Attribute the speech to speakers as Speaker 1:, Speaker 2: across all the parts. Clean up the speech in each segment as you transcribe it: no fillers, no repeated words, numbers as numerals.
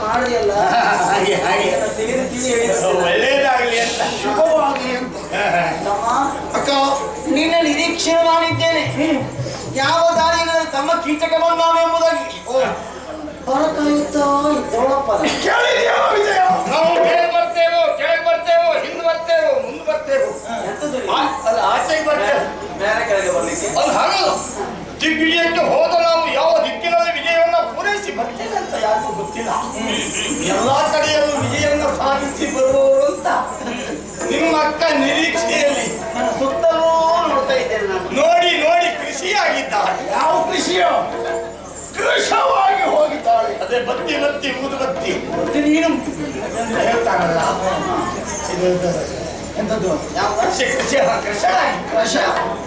Speaker 1: ಮಾಡಿದೆಯಲ್ಲ
Speaker 2: ಹಾಗೆ ಹಾಗೆ
Speaker 1: ತೆಗೆದು ತಿಳಿ
Speaker 2: ಒಳ್ಳೇದಾಗ್ಲಿ ಅಂತ
Speaker 3: ಶುಭವಾಗಲಿ ಅಂತ.
Speaker 1: ತಮ್ಮ
Speaker 3: ಅಕ್ಕ
Speaker 1: ನಿನ್ನ ನಿರೀಕ್ಷೆ ಮಾಡಿದ್ದೇನೆ. ಯಾವ ದಾರಿಯಿಂದ ತಮ್ಮ ಕೀಟಕ ಬಂದಾವೆಂಬುದಾಗಿ ಹೊರಕಾಯುತ್ತಾ ಇದ್ದವಳಪ್ಪ.
Speaker 3: ಕೇಳಿದ್ಯಾ ವಿಜಯ?
Speaker 2: ನಾವು ಕೆಳಗೆ ಬರ್ತೇವೋ ಹಿಂದೆ ಬರ್ತೇವೋ ಮುಂದೆ ಬರ್ತೇವೋ ಅಲ್ಲ ಆಚೆಗೆ ಬರ್ತೇವೆ
Speaker 1: ಬೇರೆ ಕಡೆಗೆ ಬರ್ಲಿಕ್ಕೆ
Speaker 2: ಅದು ಹಾಗಲ್ಲ. ದಿಗ್ವಿಜಯಕ್ಕೆ ಹೋದ ನಾವು ಯಾವ ದಿಕ್ಕಿನಲ್ಲಿ ವಿಜಯವನ್ನ ಪೂರೈಸಿ ಬರ್ತೇವೆ ಅಂತ ಯಾರಿಗೂ ಗೊತ್ತಿಲ್ಲ. ಎಲ್ಲಾ ಕಡೆಯಲ್ಲೂ ವಿಜಯವನ್ನ ಸಾಧಿಸಿ ಬರುವವರು ಅಂತ ನಿಮ್ಮ ಅಕ್ಕ ನಿರೀಕ್ಷೆಯಲ್ಲಿ
Speaker 1: ಸುತ್ತಲೂ ನೋಡ್ತಾ ಇದ್ದೇನೆ ನಾನು.
Speaker 2: ನೋಡಿ ನೋಡಿ ಕೃಷಿಯಾಗಿದ್ದಾರೆ.
Speaker 3: ಯಾವ ಕೃಷಿಯೋ ಕೃಷವಾಗಿ ಹೋಗಿದ್ದಾಳೆ.
Speaker 2: ಅದೇ ಬತ್ತಿ ಬತ್ತಿ ಊದುಬತ್ತಿ
Speaker 1: ನೀನು
Speaker 2: ಅಂತ ಹೇಳ್ತಾರಲ್ಲ.
Speaker 3: ಎಂತದ್ದು?
Speaker 1: ಯಾವ
Speaker 2: ಕೃಷಿ ಕೃಷಿ ಕೃಷಿ
Speaker 3: ಕೃಷ.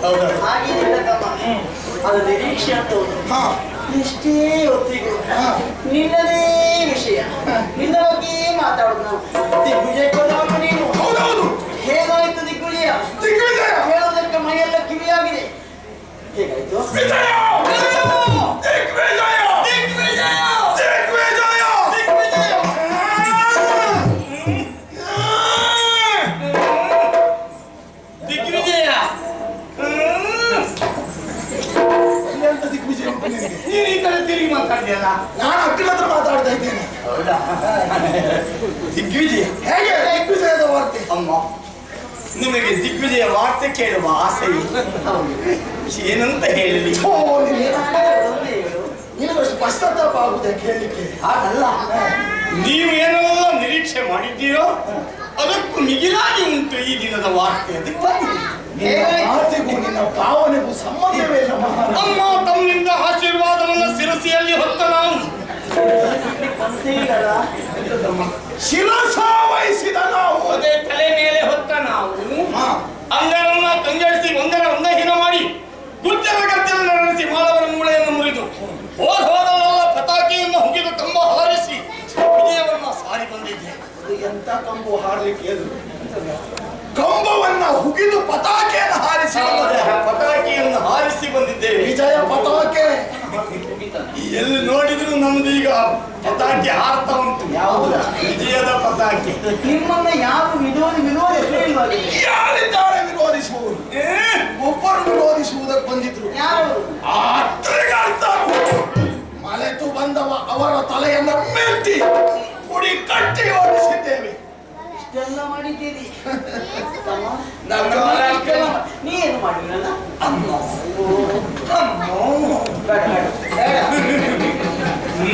Speaker 2: ಹೌದು.
Speaker 1: ಹಾಗಿದ್ರೆ ತಮ್ಮ ಅದು ನಿರೀಕ್ಷೆ ಅಂತ ಹೌದು.
Speaker 3: ಹಾ
Speaker 1: ಎಷ್ಟೇ ಹೊತ್ತಿಗೂ ನಿನ್ನದೇ ವಿಷಯ, ನಿನ್ನ ಬಗ್ಗೆ ಮಾತಾಡೋದು ನಾವು. ದಿಗ್ವಿಜಯಕ್ಕೆ ಹೋದವನು ನೀನು.
Speaker 3: ಹೌದೌದು.
Speaker 1: ಹೇಗಾಯ್ತು ದಿಗ್ವಿಜಯ?
Speaker 3: ದಿಗ್ವಿಜಯ
Speaker 1: ಹೇಳೋದಕ್ಕೆ ಮೈಯೆಲ್ಲ ಕಿವಿಯಾಗಿದೆ. ಹೇಗಾಯ್ತು?
Speaker 3: ವಿಜಯ ದಿಗ್ವಿಜಯ ದಿಗ್ವಿಜಯ ದಿಗ್ವಿಜಯ ದಿಗ್ವಿಜಯ
Speaker 2: ದಿಗ್ವಿಜಯ
Speaker 3: ಎಂತ ದಿಗ್ವಿಜಯ ಉಂಟು ನಿನಗೆ?
Speaker 2: ನೀನು ಈ ಕಡೆ ತಿರುಗಿ ಮಾತಾಡ್ತೀಯಲ್ಲ.
Speaker 3: ನಾನು ಅಕ್ಕನ ಹತ್ರ ಮಾತಾಡ್ತಾ ಇದ್ದೇನೆ.
Speaker 2: ಹೌದಾ? ದಿಗ್ವಿಜಯ
Speaker 3: ಹೇಗೆ ದಿಗ್ವಿಜಯದ ವಾರ್ತೆ?
Speaker 2: ಅಮ್ಮ, ನಿಮಗೆ ದಿಗ್ವಿಜಯ ವಾರ್ತೆ ಕೇಳುವ ಆಸೆ ಏನಂತ ಹೇಳಲಿ?
Speaker 3: ಓ, ನಿನಗಷ್ಟು ಪಶ್ಚಾತ್ತಾಪ ಆಗುದೆ ಕೇಳಲಿಕ್ಕೆ.
Speaker 2: ಹಾಗಲ್ಲ, ನೀವು ಏನೆಲ್ಲ ನಿರೀಕ್ಷೆ ಮಾಡಿದ್ದೀರೋ ಅದಕ್ಕೂ ಮಿಗಿಲಾಗಿ ಉಂಟು ಈ ದಿನದ ವಾರ್ತೆ. ಅದಕ್ಕೆ ಬಂದಿದ್ದೀನಿ.
Speaker 3: ನಿನ್ನ ಮಾತಿಗೂ ನಿನ್ನ ಭಾವನೆಗೂ ಸಂಬಂಧವೇ ಇಲ್ಲ ಮಹಾರಾಜ.
Speaker 2: ಅಮ್ಮ ತಮ್ಮಿಂದ ಆಶೀರ್ವಾದವನ್ನು ಶಿರಸಿಯಲ್ಲಿ ಹೊತ್ತ ನಾವು
Speaker 3: ಶಿರಸ ವಹಿಸಿದ ನಾವು
Speaker 2: ಅದೇ ತಲೆ ಮೇಲೆ ಹೊತ್ತ ನಾವು
Speaker 3: ಹಾ.
Speaker 2: ಅಂಗರನ್ನ ಕಂಗೆಡಿಸಿ ಒಂದಹಿನ ಮಾಡಿ ಗುಜ್ಜರ ಗದ್ದಲ ನಡೆಸಿ ಮಾನವರ ಮೂಳೆಯನ್ನು ಮುರಿದು ಹೋದಲ್ಲ ಪತಾಕಿಯನ್ನು ಹುಗಿದು ಕಂಬ ಹಾರಿಸಿ ವಿಜಯವನ್ನ ಸಾರಿ ಬಂದಿದ್ದೆ.
Speaker 3: ಎಂತ ಕಂಬು ಹಾರ್ಲಿಕ್ಕೆ ಎದು ಕಂಬವನ್ನ ಹುಗಿದು ಪತಾಕೆಯನ್ನು ಹಾರಿಸಿ
Speaker 2: ಪತಾಕಿಯನ್ನು ಹಾರಿಸಿ ಬಂದಿದ್ದೇವೆ.
Speaker 3: ವಿಜಯ ಪತಾಕೆ
Speaker 2: ಎಲ್ಲಿ ನೋಡಿದ್ರು ನಮ್ದು ಈಗ ಪತಾಕಿ ಹಾರ್ತಾ ಉಂಟು.
Speaker 3: ಯಾವುದ?
Speaker 2: ವಿಜಯದ ಪತಾಕಿ.
Speaker 1: ನಿಮ್ಮನ್ನ ಯಾರು ವಿರೋಧಿಸುವುದಿಲ್ಲ.
Speaker 3: ಯಾರಿದ್ದಾರೆ ವಿರೋಧಿಸುವರು? ಒಬ್ಬರು ವಿರೋಧಿಸುವುದಕ್ಕೆ ಬಂದಿದ್ರು.
Speaker 1: ಯಾರು?
Speaker 3: ಮಲೆತು ಬಂದವ ಅವರ ತಲೆಯನ್ನ ಮೆಟ್ಟಿ ಪುಡಿ ಕಟ್ಟಿ ಓಡಿಸಿದ್ದೇವೆ.
Speaker 1: ಇಷ್ಟೆಲ್ಲ ಮಾಡಿದ್ದೀರಿ.
Speaker 2: ನಮ್ಮ
Speaker 1: ನೀ ಏನು ಮಾಡಿರಲ್ಲ?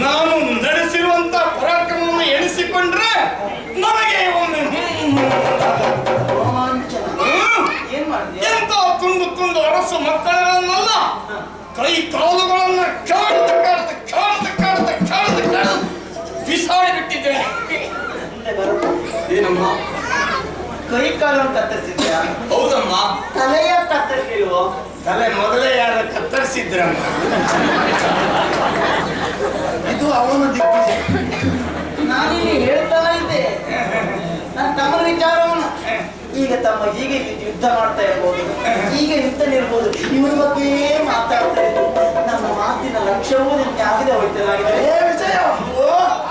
Speaker 2: ನಾನು ನಡೆಸಿರುವಂತ ಪರಾಕ್ರಮವನ್ನು ಎಣಿಸಿಕೊಂಡ್ರೆ ನನಗೆ ಒಮ್ಮೆ
Speaker 1: ಏನ್ ಮಾಡಿದ್ಯಾ?
Speaker 2: ಎಂತ ತುಂಡು ಅರಸು ಮಕ್ಕಳನ್ನೆಲ್ಲ ಕೈ ಕಾಲುಗಳನ್ನ ಕಾಡ್ದು ಬಿಸಾಡಿ ಬಿಟ್ಟಿದ್ದೇನೆ. ಏನಮ್ಮ?
Speaker 1: ಕೈ ಕಾಲನ್ನು ಕತ್ತರಿಸಿದ್ಯಾ?
Speaker 2: ಹೌದಮ್ಮ.
Speaker 1: ತಲೆಯ ಕತ್ತರಿಸಿಲ್ವೋ?
Speaker 2: ತಲೆ ಮೊದಲೇ ಯಾರು ಕತ್ತರಿಸಿದ್ರಮ್ಮ.
Speaker 3: ಇದು ಅವನ ದಿಗ್ವಿಜಯ.
Speaker 1: ನಾನಿಲ್ಲಿ ಹೇಳ್ತಾ ಇದ್ದೆ ನನ್ನ ತಮ್ಮನ ವಿಚಾರವನ್ನ. ಈಗ ತಮ್ಮ ಹೀಗೆ ಯುದ್ಧ ಮಾಡ್ತಾ ಇರ್ಬೋದು, ಈಗ ಯುದ್ಧನಿರ್ಬೋದು, ಇವರ ಬಗ್ಗೆ ಮಾತಾಡ್ತಾ ಇದ್ರು. ನಮ್ಮ ಮಾತಿನ ಲಕ್ಷ್ಯವೂ ನಿಮ್ಗೆ ಆಗದೆ ಹೋಯ್ತಲಾಗಿದೆ.
Speaker 3: ಏ ವಿಜಯ,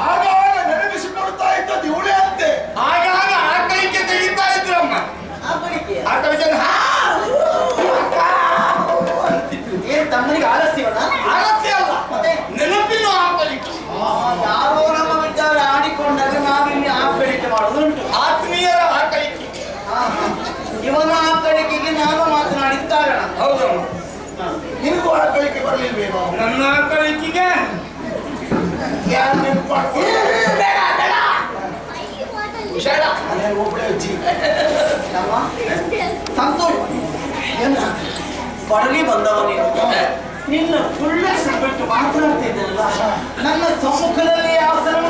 Speaker 3: ಆಗಾಗ ನೆನಪಿಸಿಕೊಳ್ತಾ ಇದ್ದದ್ದು ಇವಳೇ ಅಂತೆ.
Speaker 2: ಆಗಾಗ ಆಕಳಿಕೆ ತೆಗಿತಾ ಇದ್ರಮ್ಮ. ಆಕಳಿಕೆ
Speaker 1: ಏನ್ ತಮ್ಮನಿಗೆ ಆಲಸ್ಯವನ?
Speaker 2: ಆಲಸ್ಯ ಅಲ್ಲ,
Speaker 1: ಮತ್ತೆ
Speaker 2: ನೆನಪಿನ ಆಕಳಿಕೆ.
Speaker 1: ಯಾರೋ ನಮ್ಮ ವಿಚಾರ ಆಡಿಕೊಂಡಾಗ ನಾವಿಲ್ಲಿ ಆಕಳಿಕೆ ಮಾಡುವುದುಂಟು.
Speaker 2: ಆತ್ಮೀಯರ ಆಕಳಿಕೆ.
Speaker 1: ಇವನ ಆಕಳಿಕೆಗೆ ನಾನು ಮಾತನಾಡಿದ ಕಾರಣ.
Speaker 2: ಹೌದಮ್ಮ.
Speaker 3: ನಿನಗೂ ಆಕಳಿಕೆ ಬರಲಿಲ್ವೇನೋ?
Speaker 2: ನನ್ನ ಆಕಳಿಕೆಗೆ
Speaker 3: ಯಾರು ನೆನಪು ಒಬ್ಬಳೆ ಅಜ್ಜಿ
Speaker 1: ನಮ್ಮ ಸಂತೋಷ ಬರಲಿ ಬಂದವ ನೀನು. ನಿನ್ನ ಸುಳ್ಳ ಬಿಟ್ಟು ಮಾತನಾಡ್ತಿದ್ದಲ್ಲ, ನನ್ನ ಸಮ್ಮುಖದಲ್ಲಿ ಆಸನ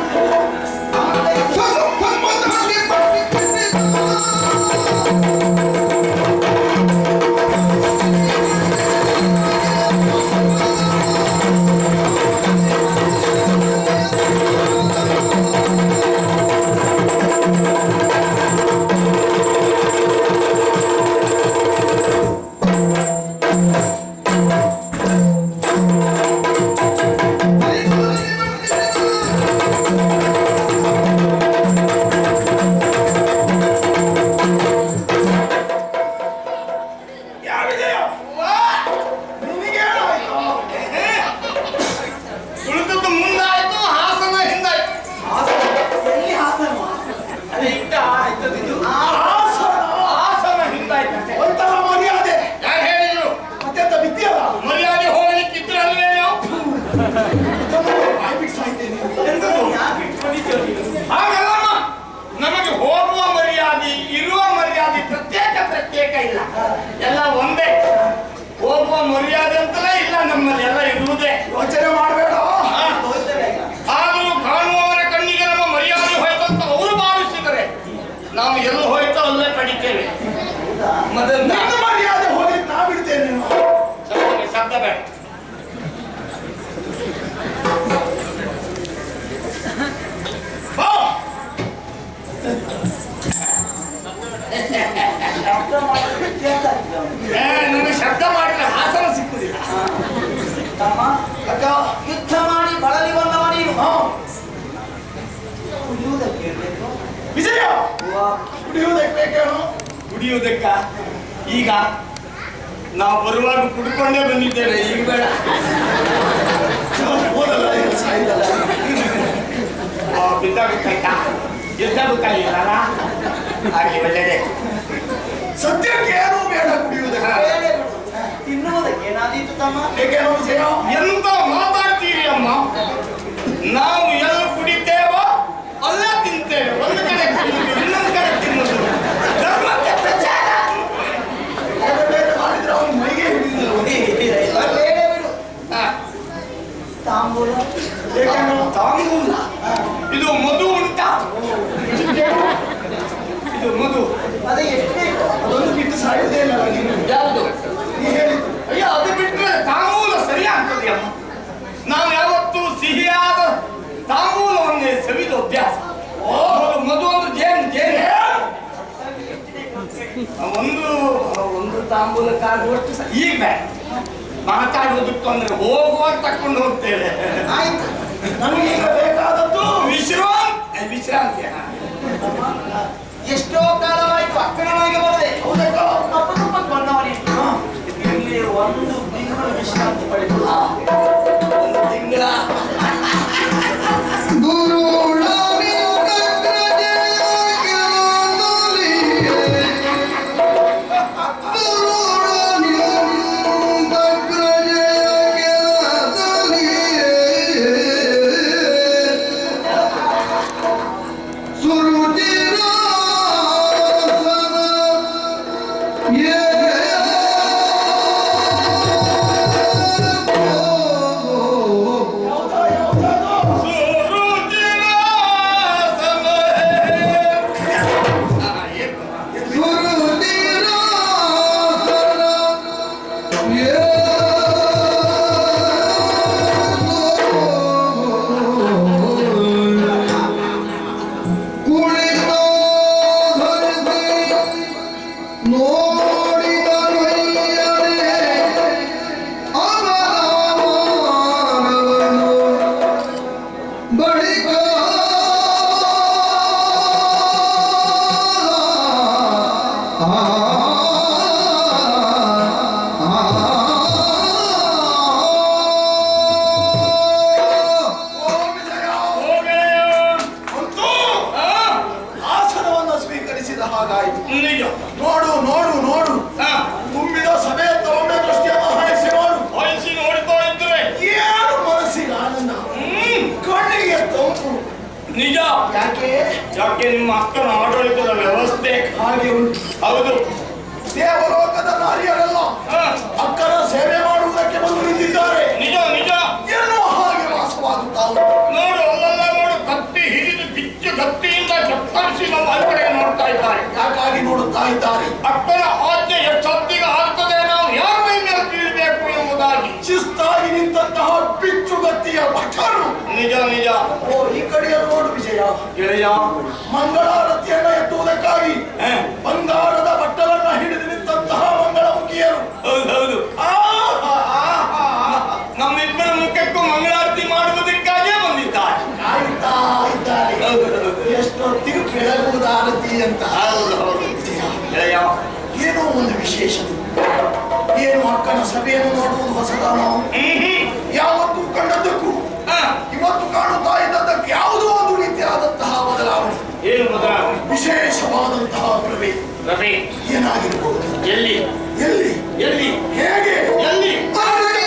Speaker 3: ಮಾಡಿದ್ದೇನೆ.
Speaker 2: ಎಂತದು?
Speaker 1: ಯಾಕೆ ಇಟ್ಕೊಂಡಿದ್ದೀರಿ ನೀವು?
Speaker 2: ಹಾಗಲ್ಲಮ್ಮ, ನಮಗೆ ಹೋಗುವ ಮರ್ಯಾದೆ ಇರುವ ಮರ್ಯಾದೆ ಪ್ರತ್ಯೇಕ ಇಲ್ಲ, ಎಲ್ಲ ಒಂದೇ. ಹೋಗುವ ಮರ್ಯಾದೆ ಅಂತಲೇ ಇಲ್ಲ ನಮ್ಮಲ್ಲಿ, ಎಲ್ಲ ಇರುವುದೇ.
Speaker 3: ಯೋಚನೆ ಮಾಡಬೇಡ.
Speaker 1: ಹೋಗ್ತೇವೆ ಈಗ.
Speaker 2: ಆದರೂ ಕಾಣುವವರ ಕಣ್ಣಿಗೆ ನಮ್ಮ ಮರ್ಯಾದೆ ಹೋಯ್ತಂತ ಅವರು ಭಾವಿಸಿದರೆ ನಾವು ಎಲ್ಲಿ ಹೋಯ್ತೋ ಅಲ್ಲೇ ಕಡಿತೇವೆ.
Speaker 1: ಹೌದಾ?
Speaker 2: ಮೊದಲ
Speaker 3: ನಿನ್ನ ಮರ್ಯಾದೆ ಹೋಗ್ಲಿಕ್ಕೆ ನಾ ಬಿಡ್ತೇನೆ.
Speaker 2: ಶಬ್ದ ಬೇಡ.
Speaker 1: ಶಬ್ದ ಮಾಡಿದ್ರೆ ವ್ಯತ್ಯಾಸ ಆಗ್ತದೆ ಅವನಿಗೆ.
Speaker 2: ನನಗೆ ಶಬ್ದ ಮಾಡಿದ್ರೆ ಹಾಸನ ಸಿಕ್ಕುದಿಲ್ಲ.
Speaker 1: ತಮ್ಮ,
Speaker 3: ಅಕ್ಕ,
Speaker 1: ಯುದ್ಧ ಮಾಡಿ ಬಳಲಿ ಬಂದವ ನೀನು. ಕುಡಿಯುವುದಕ್ಕೆ ಇರ್ಬೇಕು.
Speaker 3: ವಿಜಯ ಕುಡಿಯುವುದಕ್ಕೆ ಬೇಕೇನು?
Speaker 2: ಕುಡಿಯುವುದಕ್ಕ ಈಗ ನಾವು ಬರುವಾಗ ಕುಡ್ಕೊಂಡೇ ಬಂದಿದ್ದೇವೆ, ಈಗ ಬೇಡ.
Speaker 3: ಓದಲ್ಲ ಏನು ಸಾಯಿದಲ್ಲ.
Speaker 2: ಬಿದ್ದಾಗುತ್ತಾಯ್ತಾ? ಎದ್ದಾಗುತ್ತಾಗಿಲ್ಲ ಹಾಗೆ ಒಳ್ಳೆಯದೇ.
Speaker 3: ಸದ್ಯಕ್ಕೆ ಏನೂ ಬೇಡ ಕುಡಿಯುವುದಕ್ಕೆ.
Speaker 1: ಬೇರೆ ಬಿಡು. ತಿನ್ನುವುದಕ್ಕೆ ಏನಾದೀತು ತಮ್ಮ?
Speaker 3: ಬೇಕೇನೋ ವಿಜಯ?
Speaker 2: ಎಂತ ಮಾತಾಡ್ತೀರಿ ಅಮ್ಮ? ನಾವು ಎಲ್ಲ ಕುಡಿತೇವೋ ಅಲ್ಲ ತಿಂತೇವೆ. ಒಂದು ಕಡೆ ತಿನ್ನುವುದು, ಇನ್ನೊಂದು ಕಡೆ ತಿನ್ನುವುದು ಧರ್ಮಕ್ಕೆ ಪ್ರಚಾರ.
Speaker 3: ಬೇರೆ ಬೇರೆ ಮಾಡಿದ್ರೆ ಅವನು ಮೈಗೆ ಹಿಡಿಯುವುದಿಲ್ಲ.
Speaker 1: ಬೇರೆ ಬಿಡು.
Speaker 2: ಹ.
Speaker 1: ತಾಂಬೂಲ
Speaker 3: ಬೇಕೇನೋ?
Speaker 2: ತಾಂಬೂಲ. ಇದು ಮಧು ಉಂಟಾ? ಇದು ಮಧು.
Speaker 1: ಅದೇ ಎಷ್ಟು ಬೇಕು?
Speaker 3: ಅದೊಂದು ಬಿಟ್ಟು ಸಾಯುವುದೇ ಇಲ್ಲ ನೀನು.
Speaker 2: ಯಾವುದು?
Speaker 3: ನೀ ಹೇಳಿದ್ದು.
Speaker 2: ಅಯ್ಯೋ, ಅದು ಬಿಟ್ಟರೆ ತಾಂಬೂಲ ಸರಿ ಆಗ್ತದೆ ಅಮ್ಮ. ನಾವು ಯಾವತ್ತೂ ಸಿಹಿಯಾದ ತಾಂಬೂಲವನ್ನೇ ಸವಿದು ಅಭ್ಯಾಸ. ಮಧು ಅಂದ್ರೆ ಜೇನು. ಒಂದು ತಾಂಬೂಲಕ್ಕಾಗುವಷ್ಟು ಈಗ ಬೇಡ. ಮಾತಾಡುವುದಕ್ಕೆ ಅಂದ್ರೆ ಹೋಗುವಾಗ ತಕೊಂಡು ಹೋಗ್ತೇವೆ.
Speaker 1: ಆಯ್ತು.
Speaker 3: ನಮಗೀಗ ಬೇಕಾದದ್ದು
Speaker 2: ವಿಶ್ರಾಂತಿ.
Speaker 1: ಎಷ್ಟೋ ಕಾಲವಾಯ್ತು ಅಕ್ಕನ ಮನೆಗೆ ಬರದೆ.
Speaker 3: ಹೌದಕ್ಕ?
Speaker 1: ಅಪರೂಪಕ್ಕೆ ಬಂದವನೇ. ಇಲ್ಲಿ ಒಂದು ತಿಂಗಳು ವಿಶ್ರಾಂತಿ ಪಡೆದು
Speaker 2: ಒಂದು ತಿಂಗಳ
Speaker 3: ಹಾಗಾಯ್ತು.
Speaker 2: ನಿಜ.
Speaker 3: ನೋಡು ನೋಡು ನೋಡು, ತುಂಬಿದ ಸಭೆ ತಗೊಂಡ ದೃಷ್ಟಿಯನ್ನು ಹಾಯಿಸಿ ನೋಡು.
Speaker 2: ವಯಸ್ಸಿ ನೋಡ್ತಾ ಇದ್ರೆ
Speaker 3: ಏನು ಮನಸ್ಸಿಗೆ ಆನಂದ, ಕಣ್ಣಿಗೆ ತಂಪು.
Speaker 2: ನಿಜ.
Speaker 3: ಯಾಕೆ
Speaker 2: ನಿಮ್ಮ ಅಕ್ಕನ ಆಡಳಿತದ ವ್ಯವಸ್ಥೆ
Speaker 3: ಹಾಗೆ ಉಂಟು.
Speaker 2: ಹೌದು.
Speaker 3: ದೇವಲೋಕದ ನಾರಿಯರೆಲ್ಲ ಅಕ್ಕನ ಸೇವೆ ಮಾಡುವುದಕ್ಕೆ ಬಂದು ನಿಂತಿದ್ದಾರೆ.
Speaker 2: ನಿಜ ನಿಜ.
Speaker 3: ಎಲ್ಲೋ ಹಾಗೆ ವಾಸವಾಗುತ್ತಾ ಉಂಟು.
Speaker 2: ನೋಡು, ಅಲ್ಲೆಲ್ಲ ನೋಡು, ಕತ್ತಿ ಹಿಡಿದು ಬಿಚ್ಚು ಕತ್ತಿಯಿಂದ ಕತ್ತರಿಸಿ ನಮ್ಮ ಕಡೆ ನೋಡ್ತಾ ಇದ್ದಾರೆ.
Speaker 3: ಯಾಕಾಗಿ ನೋಡುತ್ತಾ ಇದ್ದಾರೆ?
Speaker 2: ಅಕ್ಕನ ಆಜ್ಞೆ ಎಷ್ಟೊತ್ತಿಗೆ ಆಗ್ತದೆ, ನಾವು ಯಾರ ಮೇಲೆ ಬೀಳ್ಬೇಕು ಎಂಬುದಾಗಿ
Speaker 3: ಶಿಸ್ತಾಗಿ ನಿಂತಹ ಬಿಚ್ಚುಗತ್ತಿಯ ಭಟರು.
Speaker 2: ನಿಜ ನಿಜ.
Speaker 3: ಓ, ಈ ಕಡೆಯಲ್ಲಿ ನೋಡು ವಿಜಯ,
Speaker 2: ಗೆಳೆಯ.
Speaker 3: ಮಂಗಳಾರತಿಯನ್ನ ಎತ್ತುವುದಕ್ಕಾಗಿ ಬಂಗಾರದ ಬಟ್ಟಲನ್ನ ಹಿಡಿದು ನಿಂತಹ ಮಂಗಳಮುಖಿಯರು.
Speaker 2: ಹೌದೌದು. ನಮ್ಮಿಬ್ಬರ ಮುಖಕ್ಕೂ ಮಂಗಳಾರತಿ ಮಾಡುವುದಕ್ಕಾಗೇ ಬಂದಿದ್ದಾರೆ.
Speaker 3: ಕಾಯುತ್ತಾ ಇದ್ದಾರೆ ಎಷ್ಟೊತ್ತಿಗೂ ಕೆಳಗುವುದ ಆರತಿ ಅಂತ.
Speaker 2: ಹೌದು ಹೌದು. ಗೆಳೆಯ,
Speaker 3: ಏನೋ ಒಂದು ವಿಶೇಷತೆ. ಏನು ಅಕ್ಕನ ಸಭೆಯನ್ನು ನೋಡುವುದು ಹೊಸದಾನೋ? ಯಾವತ್ತೂ ಕಂಡದ್ದಕ್ಕೂ ಇವತ್ತು ಕಾಣುತ್ತಾ ಇದ್ದದ್ದಕ್ಕೆ ಯಾವುದೋ ಒಂದು ರೀತಿಯಾದಂತಹ ಬದಲಾವಣೆ,
Speaker 2: ಏನು ಬದಲಾವಣೆ?
Speaker 3: ವಿಶೇಷವಾದಂತಹ ಪ್ರಭೆ.
Speaker 2: ರವಿ,
Speaker 3: ಏನಾಗಿರಬಹುದು?
Speaker 2: ಎಲ್ಲಿ
Speaker 3: ಎಲ್ಲಿ
Speaker 2: ಎಲ್ಲಿ
Speaker 3: ಹೇಗೆ
Speaker 2: ಎಲ್ಲಿ?
Speaker 3: ಅರವತ್ತು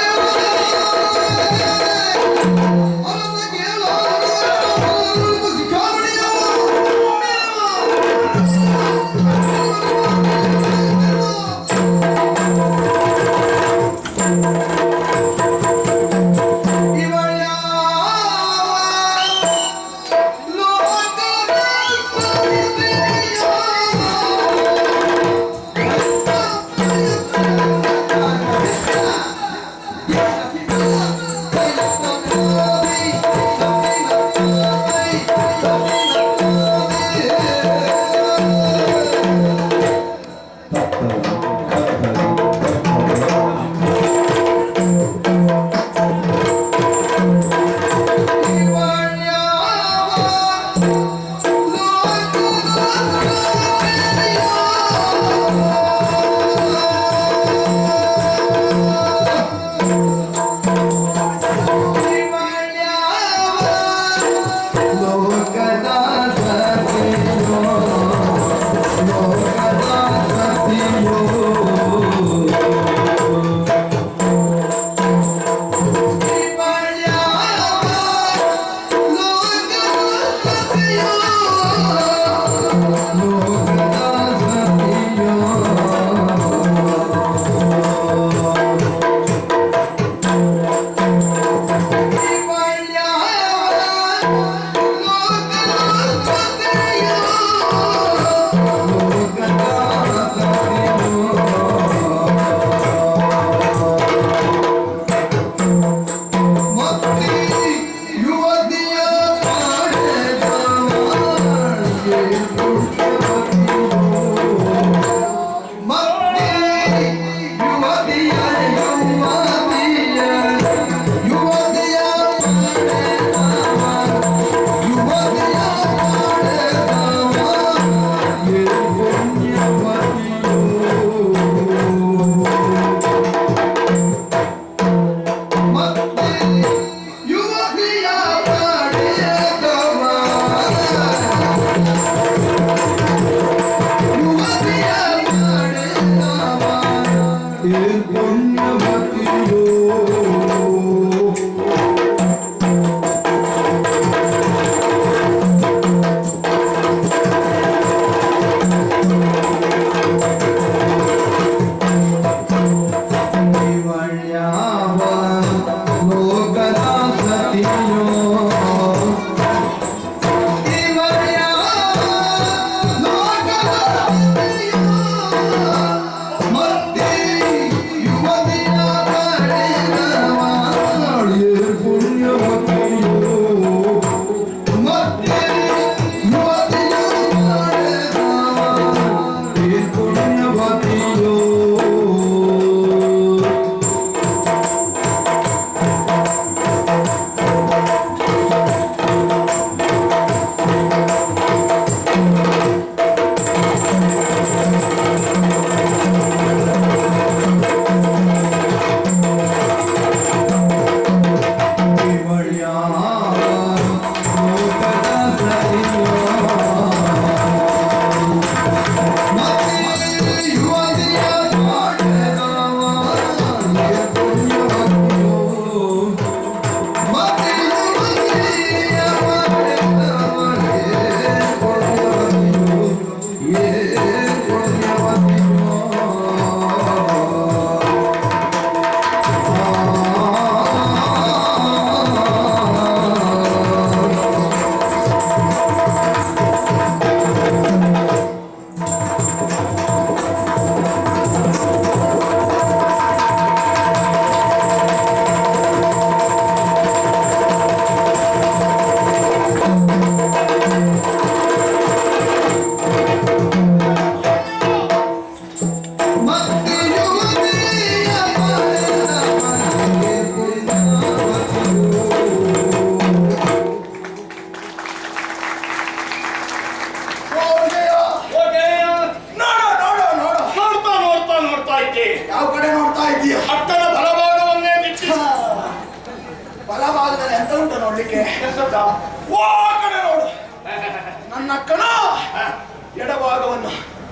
Speaker 3: ಯಾವ ಕಡೆ ನೋಡ್ತಾ ಇದೀಯ?
Speaker 2: ಅಕ್ಕನ ಬಲಭಾಗವನ್ನೇ ಬಿಚ್ಚಿ
Speaker 3: ಬಲಭಾಗದಲ್ಲಿ ಎಂತ ಉಂಟು ನೋಡ್ಲಿಕ್ಕೆ? ಓ ಕಡೆ ನೋಡು. ನನ್ನ ಅಕ್ಕನ ಎಡಭಾಗವನ್ನು